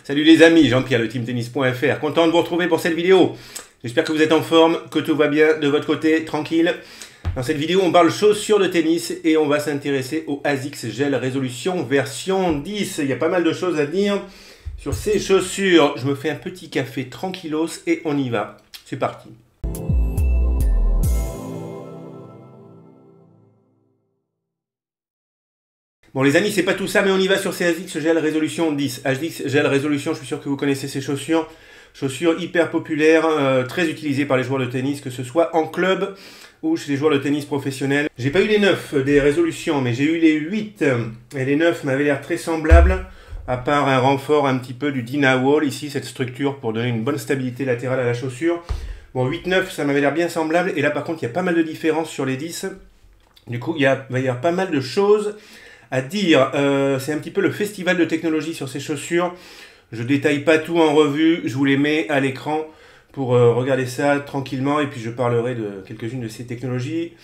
Salut les amis, Jean-Pierre de teamtennis.fr, content de vous retrouver pour cette vidéo. J'espère que vous êtes en forme, que tout va bien de votre côté, tranquille. Dans cette vidéo, on parle chaussures de tennis et on va s'intéresser au ASICS Gel Résolution version 10. Il y a pas mal de choses à dire sur ces chaussures. Je me fais un petit café tranquillos et on y va. C'est parti. Bon les amis, c'est pas tout ça, mais on y va sur ces ASICS Gel Résolution 10. ASICS Gel Résolution, je suis sûr que vous connaissez ces chaussures. Chaussures hyper populaires, très utilisées par les joueurs de tennis, que ce soit en club ou chez les joueurs de tennis professionnels. J'ai pas eu les 9 des résolutions, mais j'ai eu les 8. Et les 9 m'avaient l'air très semblables, à part un renfort un petit peu du Dynawall, ici, cette structure pour donner une bonne stabilité latérale à la chaussure. Bon, 8-9, ça m'avait l'air bien semblable. Et là, par contre, il y a pas mal de différences sur les 10. Du coup, va y avoir pas mal de choses à dire. C'est un petit peu le festival de technologie sur ces chaussures. Je détaille pas tout en revue, je vous les mets à l'écran pour regarder ça tranquillement et puis je parlerai de quelques-unes de ces technologies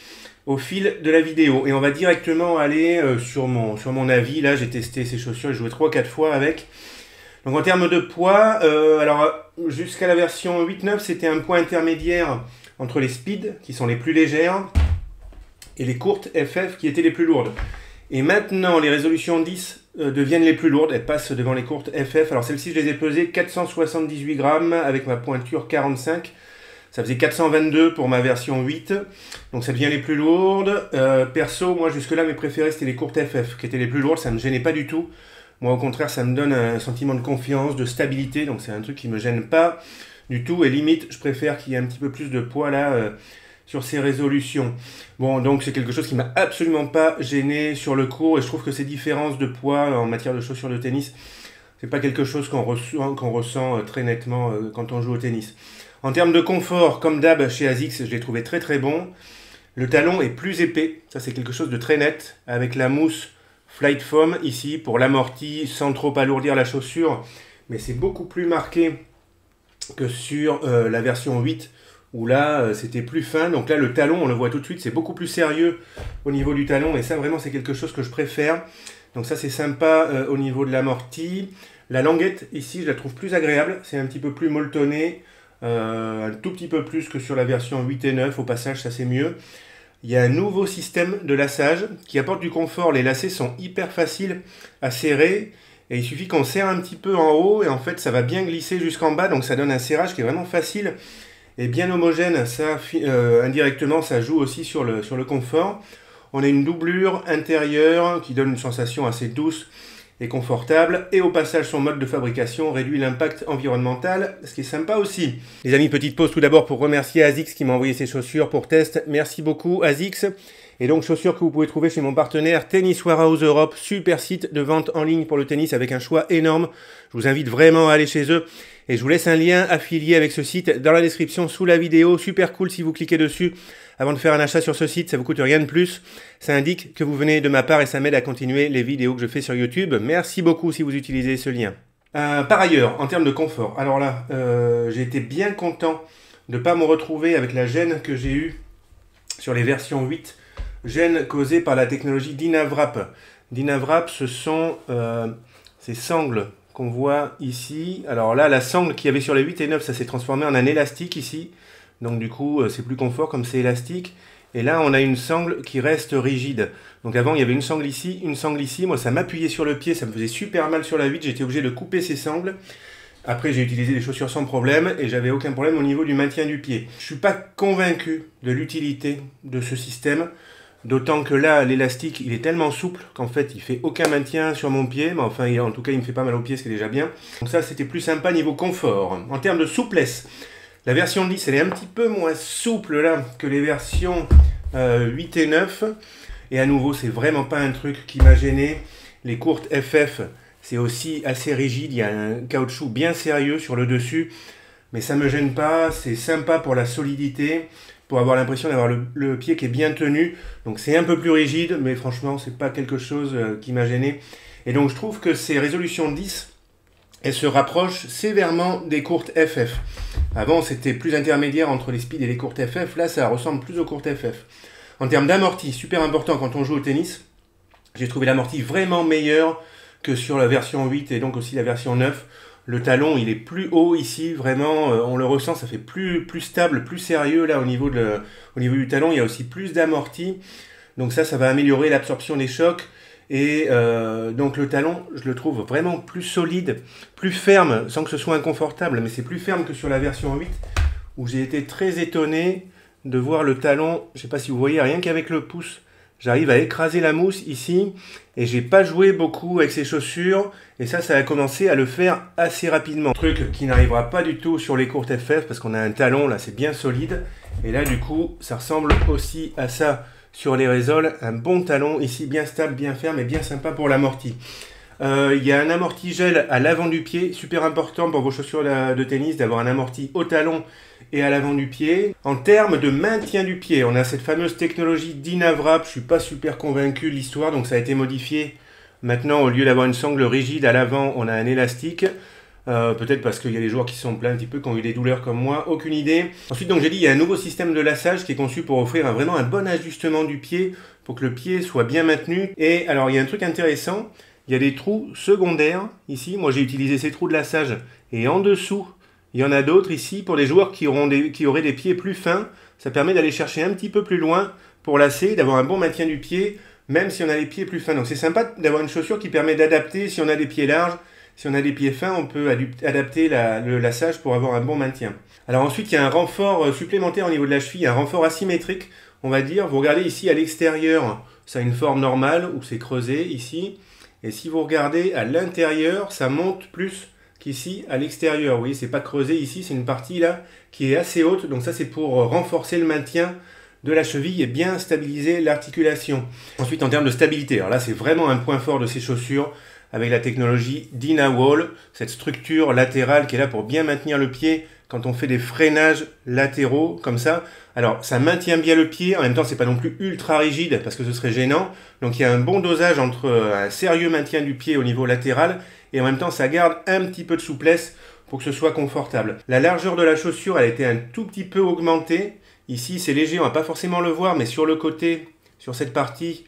au fil de la vidéo. Et on va directement aller sur mon avis. Là, j'ai testé ces chaussures, j'ai joué 3-4 fois avec. Donc en termes de poids, alors jusqu'à la version 8-9, c'était un poids intermédiaire entre les speed, qui sont les plus légères, et les courtes FF, qui étaient les plus lourdes. Et maintenant, les résolutions 10 deviennent les plus lourdes. Elles passent devant les courtes FF. Alors celles-ci, je les ai pesées 478 grammes avec ma pointure 45. Ça faisait 422 pour ma version 8. Donc ça devient les plus lourdes. Perso, moi jusque-là, mes préférés, c'était les courtes FF qui étaient les plus lourdes. Ça ne me gênait pas du tout. Moi, au contraire, ça me donne un sentiment de confiance, de stabilité. Donc c'est un truc qui ne me gêne pas du tout. Et limite, je préfère qu'il y ait un petit peu plus de poids là sur ces résolutions. Bon, donc c'est quelque chose qui m'a absolument pas gêné sur le court et je trouve que ces différences de poids en matière de chaussures de tennis, c'est pas quelque chose qu'on ressent très nettement quand on joue au tennis. En termes de confort, comme d'hab chez ASICS, je l'ai trouvé très très bon. Le talon est plus épais, ça c'est quelque chose de très net, avec la mousse Flight Foam ici pour l'amorti sans trop alourdir la chaussure, mais c'est beaucoup plus marqué que sur la version 8, où là, c'était plus fin. Donc là, le talon, on le voit tout de suite, c'est beaucoup plus sérieux au niveau du talon. Et ça, vraiment, c'est quelque chose que je préfère. Donc ça, c'est sympa au niveau de l'amorti. La languette, ici, je la trouve plus agréable. C'est un petit peu plus molletonné, un tout petit peu plus que sur la version 8 et 9. Au passage, ça, c'est mieux. Il y a un nouveau système de laçage qui apporte du confort. Les lacets sont hyper faciles à serrer. Et il suffit qu'on serre un petit peu en haut. Et en fait, ça va bien glisser jusqu'en bas. Donc ça donne un serrage qui est vraiment facile et bien homogène. Ça, indirectement, ça joue aussi sur le confort. On a une doublure intérieure qui donne une sensation assez douce et confortable. Et au passage, son mode de fabrication réduit l'impact environnemental, ce qui est sympa aussi. Les amis, petite pause tout d'abord pour remercier ASICS qui m'a envoyé ces chaussures pour test. Merci beaucoup ASICS. Et donc chaussures que vous pouvez trouver chez mon partenaire Tennis Warehouse Europe, super site de vente en ligne pour le tennis avec un choix énorme. Je vous invite vraiment à aller chez eux. Et je vous laisse un lien affilié avec ce site dans la description sous la vidéo. Super cool si vous cliquez dessus avant de faire un achat sur ce site, ça vous coûte rien de plus. Ça indique que vous venez de ma part et ça m'aide à continuer les vidéos que je fais sur YouTube. Merci beaucoup si vous utilisez ce lien. Par ailleurs, en termes de confort, alors là, j'ai été bien content de ne pas me retrouver avec la gêne que j'ai eue sur les versions 8. Gêne causée par la technologie Dynawrap. Dynawrap, ce sont ces sangles qu'on voit ici. Alors là, la sangle qu'il y avait sur les 8 et 9, ça s'est transformé en un élastique ici. Donc du coup, c'est plus confort comme c'est élastique. Et là, on a une sangle qui reste rigide. Donc avant, il y avait une sangle ici, une sangle ici. Moi, ça m'appuyait sur le pied, ça me faisait super mal sur la 8. J'étais obligé de couper ces sangles. Après, j'ai utilisé les chaussures sans problème et j'avais aucun problème au niveau du maintien du pied. Je suis pas convaincu de l'utilité de ce système. D'autant que là, l'élastique, il est tellement souple qu'en fait, il fait aucun maintien sur mon pied. Mais enfin, en tout cas, il me fait pas mal au pied, ce qui est déjà bien. Donc ça, c'était plus sympa niveau confort. En termes de souplesse, la version 10, elle est un petit peu moins souple là que les versions 8 et 9. Et à nouveau, c'est vraiment pas un truc qui m'a gêné. Les courtes FF, c'est aussi assez rigide. Il y a un caoutchouc bien sérieux sur le dessus. Mais ça me gêne pas. C'est sympa pour la solidité, pour avoir l'impression d'avoir le pied qui est bien tenu. Donc c'est un peu plus rigide, mais franchement, c'est pas quelque chose qui m'a gêné. Et donc je trouve que ces résolutions 10, elles se rapprochent sévèrement des courtes FF. Avant, c'était plus intermédiaire entre les speed et les courtes FF. Là, ça ressemble plus aux courtes FF. En termes d'amorti, super important quand on joue au tennis, j'ai trouvé l'amorti vraiment meilleur que sur la version 8 et donc aussi la version 9. Le talon, il est plus haut ici, vraiment, on le ressent, ça fait plus stable, plus sérieux là au niveau du talon. Il y a aussi plus d'amorti, donc ça va améliorer l'absorption des chocs. Et donc le talon, je le trouve vraiment plus solide, plus ferme, sans que ce soit inconfortable, mais c'est plus ferme que sur la version 8, où j'ai été très étonné de voir le talon, je ne sais pas si vous voyez, rien qu'avec le pouce, j'arrive à écraser la mousse ici, et j'ai pas joué beaucoup avec ces chaussures, et ça a commencé à le faire assez rapidement. Truc qui n'arrivera pas du tout sur les courtes FF, parce qu'on a un talon, là c'est bien solide, et là du coup, ça ressemble aussi à ça sur les résoles, un bon talon ici, bien stable, bien ferme, et bien sympa pour l'amorti. Il y a un amorti gel à l'avant du pied, super important pour vos chaussures de tennis, d'avoir un amorti au talon et à l'avant du pied. En termes de maintien du pied, on a cette fameuse technologie Dynawrap. Je ne suis pas super convaincu de l'histoire, donc ça a été modifié. Maintenant, au lieu d'avoir une sangle rigide à l'avant, on a un élastique. Peut-être parce qu'il y a des joueurs qui sont pleins un petit peu, qui ont eu des douleurs comme moi, aucune idée. Ensuite, donc j'ai dit, il y a un nouveau système de lassage qui est conçu pour offrir vraiment un bon ajustement du pied, pour que le pied soit bien maintenu. Et alors, il y a un truc intéressant, il y a des trous secondaires ici. Moi, j'ai utilisé ces trous de lassage, et en dessous, il y en a d'autres ici pour les joueurs qui auraient des pieds plus fins. Ça permet d'aller chercher un petit peu plus loin pour lasser, d'avoir un bon maintien du pied, même si on a les pieds plus fins. Donc c'est sympa d'avoir une chaussure qui permet d'adapter si on a des pieds larges. Si on a des pieds fins, on peut adapter le lassage pour avoir un bon maintien. Alors ensuite, il y a un renfort supplémentaire au niveau de la cheville, un renfort asymétrique, on va dire. Vous regardez ici à l'extérieur, ça a une forme normale où c'est creusé ici. Et si vous regardez à l'intérieur, ça monte plus qu'ici à l'extérieur. Vous voyez, c'est pas creusé ici, c'est une partie là qui est assez haute. Donc ça, c'est pour renforcer le maintien de la cheville et bien stabiliser l'articulation. Ensuite, en termes de stabilité, alors là, c'est vraiment un point fort de ces chaussures avec la technologie Dynawall, cette structure latérale qui est là pour bien maintenir le pied quand on fait des freinages latéraux comme ça. Alors, ça maintient bien le pied, en même temps, c'est pas non plus ultra rigide parce que ce serait gênant. Donc, il y a un bon dosage entre un sérieux maintien du pied au niveau latéral et en même temps, ça garde un petit peu de souplesse pour que ce soit confortable. La largeur de la chaussure, elle a été un tout petit peu augmentée. Ici, c'est léger, on va pas forcément le voir, mais sur le côté, sur cette partie,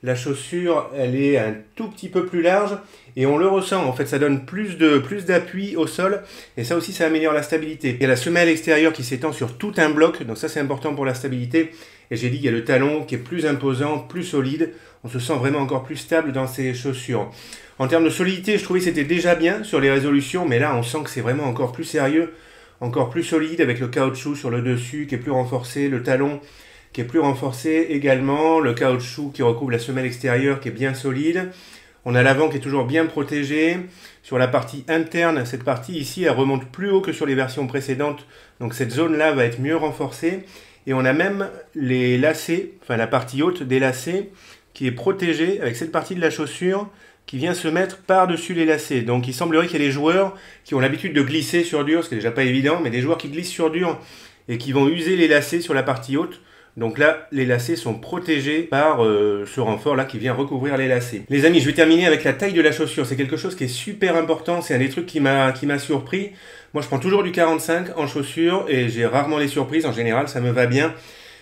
la chaussure, elle est un tout petit peu plus large et on le ressent. En fait, ça donne plus d'appui au sol et ça aussi, ça améliore la stabilité. Il y a la semelle extérieure qui s'étend sur tout un bloc, donc ça, c'est important pour la stabilité. Et j'ai dit, il y a le talon qui est plus imposant, plus solide. On se sent vraiment encore plus stable dans ces chaussures. En termes de solidité, je trouvais que c'était déjà bien sur les résolutions, mais là, on sent que c'est vraiment encore plus sérieux, encore plus solide avec le caoutchouc sur le dessus qui est plus renforcé, le talon qui est plus renforcé également, le caoutchouc qui recouvre la semelle extérieure qui est bien solide. On a l'avant qui est toujours bien protégé. Sur la partie interne, cette partie ici, elle remonte plus haut que sur les versions précédentes. Donc cette zone-là va être mieux renforcée. Et on a même les lacets, enfin la partie haute des lacets, qui est protégée avec cette partie de la chaussure qui vient se mettre par-dessus les lacets. Donc il semblerait qu'il y ait des joueurs qui ont l'habitude de glisser sur dur, ce qui n'est déjà pas évident, mais des joueurs qui glissent sur dur et qui vont user les lacets sur la partie haute. Donc là, les lacets sont protégés par ce renfort-là qui vient recouvrir les lacets. Les amis, je vais terminer avec la taille de la chaussure. C'est quelque chose qui est super important. C'est un des trucs qui m'a surpris. Moi, je prends toujours du 45 en chaussure et j'ai rarement les surprises. En général, ça me va bien.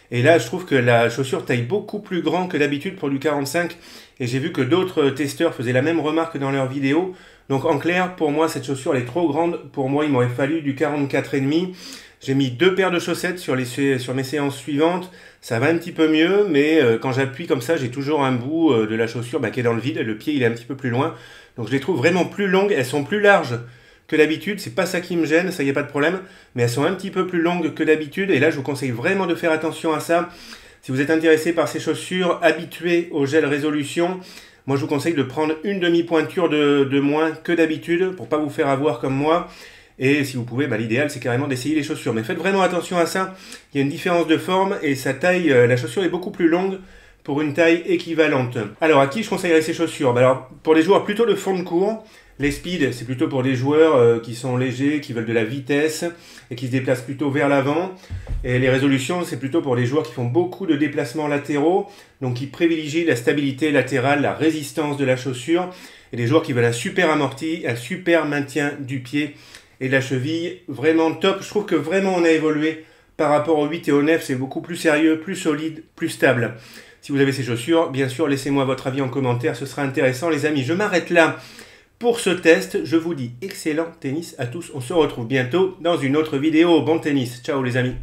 Et là, je trouve que la chaussure taille beaucoup plus grand que d'habitude pour du 45. Et j'ai vu que d'autres testeurs faisaient la même remarque dans leurs vidéos. Donc en clair, pour moi, cette chaussure, elle est trop grande. Pour moi, il m'aurait fallu du 44,5. J'ai mis 2 paires de chaussettes sur mes séances suivantes. Ça va un petit peu mieux, mais quand j'appuie comme ça, j'ai toujours un bout de la chaussure qui est dans le vide. Le pied, il est un petit peu plus loin. Donc je les trouve vraiment plus longues. Elles sont plus larges que d'habitude. C'est pas ça qui me gêne, ça y a pas de problème. Mais elles sont un petit peu plus longues que d'habitude. Et là, je vous conseille vraiment de faire attention à ça. Si vous êtes intéressé par ces chaussures, habituées au gel résolution, moi je vous conseille de prendre une demi-pointure de moins que d'habitude pour pas vous faire avoir comme moi. Et si vous pouvez, l'idéal c'est carrément d'essayer les chaussures. Mais faites vraiment attention à ça. Il y a une différence de forme et sa taille, la chaussure est beaucoup plus longue pour une taille équivalente. Alors à qui je conseillerais ces chaussures? Alors pour les joueurs plutôt de fond de cours. Les speed, c'est plutôt pour des joueurs qui sont légers, qui veulent de la vitesse et qui se déplacent plutôt vers l'avant. Et les résolutions, c'est plutôt pour les joueurs qui font beaucoup de déplacements latéraux, donc qui privilégient la stabilité latérale, la résistance de la chaussure. Et des joueurs qui veulent un super amorti, un super maintien du pied et de la cheville, vraiment top. Je trouve que vraiment on a évolué par rapport au 8 et au 9, c'est beaucoup plus sérieux, plus solide, plus stable. Si vous avez ces chaussures, bien sûr, laissez-moi votre avis en commentaire, ce sera intéressant les amis. Je m'arrête là pour ce test. Je vous dis excellent tennis à tous. On se retrouve bientôt dans une autre vidéo. Bon tennis. Ciao les amis.